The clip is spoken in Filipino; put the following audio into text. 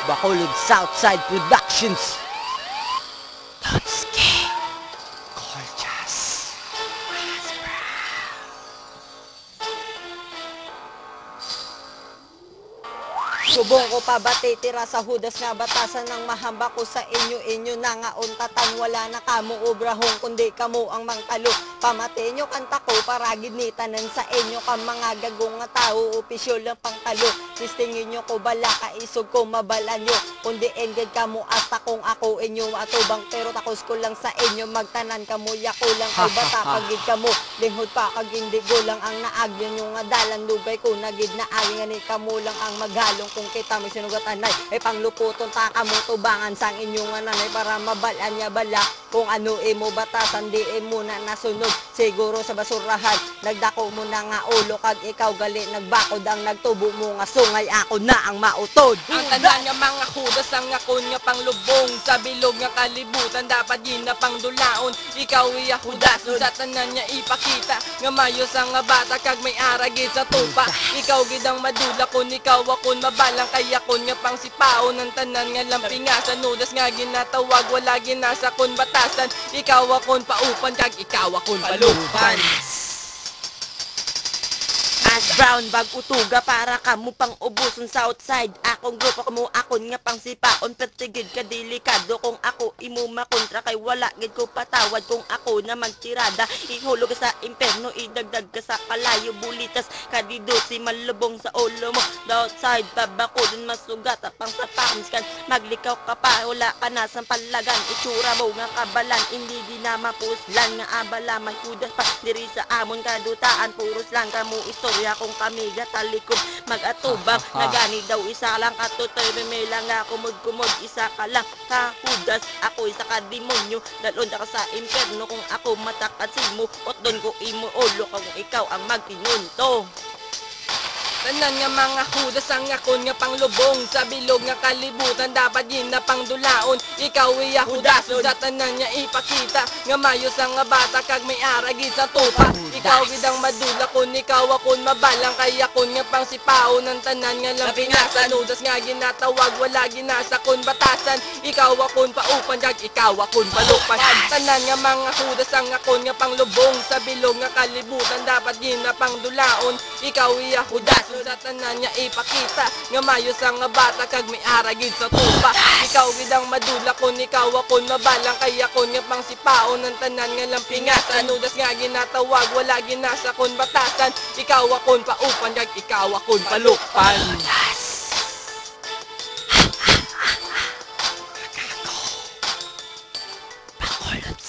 Bacolod Southside Productions. Totski. Gorgeous. Subong ko pa ba titira sa hudas nga batasan ng mahamba ko sa inyo na nga untatan wala na kamo obrahong kundi kamo ang mangtalo pamate nyo kanta ko paragid ni tanan sa inyo ka mga gagong nga tao opisyol lang pangtalo listingin nyo ko bala ka isog ko mabala nyo kundi engaged kamo asta kung ako inyo atubang pero takos ko lang sa inyo magtanan kamo yako lang kay bata pagid kamo linghod pa kagindigo lang ang naagyan nyo nga dalan lugay ko nagid na agin ni kamo lang ang maghalong kung kita may sinugatanay ay pangluputon taka mo tubangan sang inyong nanay para mabalaan niya bala kung ano imo batasan di imo na nasunod siguro sa basurahan nagdako mo na nga ulo kag ikaw gali nagbakod ang nagtubo mo nga sungay ako na ang mautod ang tanan nga mga hudas ang akon nga panglubong sa bilog nga kalibutan dapat yun na pangdulaon ikaw iya hudas sa tanan niya ipakita nga mayos ang nga bata kag may aragid sa tupa ikaw gidang madula kun ikaw akon mabalang kaya kon nga pang sipaon ng tanan nga lampingasan nudas nga ginatawag wala ginasa kon batasan ikaw akon paupan kag ikaw akon palupan brown bag utuga para kamo pang ubuson sa outside akong grupo kamo akon nga pang sipaon pertigid ka delikado kung ako imo makontra kay wala gid ko patawad kung ako na magtirada ihulog sa imperno idagdag ka sa kalayo bulitas kadido si malubong sa ulo mo the outside tabako dun masugat pang sapams kan maglikaw ka pa wala ka na sa palagan itsura mo nga kabalan hindi di na mapuslan nga abala may kudas pa diri sa amon kadutaan puros lang kamo istorya kung kami gatalikod mag-atubang nagani daw isa lang katutoy may lang nga kumod-kumod isa ka lang kahudas ako isa ka demonyo dalon ka sa imperno kung ako matakasin mo ot doon ko imo ulo kung ikaw ang magtinunto tanan nga mga hudas ang akon nga panglubong sa bilog nga kalibutan dapat yun na pangdulaon ikaw iya hudas sa tanan nga ipakita nga mayos ang nga bata kag may aragid sa tupa ikaw gidang madula kun ikaw akon mabalang kaya kon nga pang sipaon ng tanan nga lampingasan hudas nga ginatawag wala ginasa kon batasan ikaw akon paupan kag ikaw akon palupan tanan nga mga hudas ang akon nga panglubong sa bilog nga kalibutan dapat yun na pangdulaon ikaw iya hudas sa tanan niya ipakita nga mayos ang nga bata kag may aragid sa tupa ikaw gidang madula kun ikaw akon mabalang kaya kon nga pang sipaon ng tanan nga lampingasan nudas nga ginatawag wala ginasa kon batasan ikaw akon paupan kag ikaw akon palupan Bacolod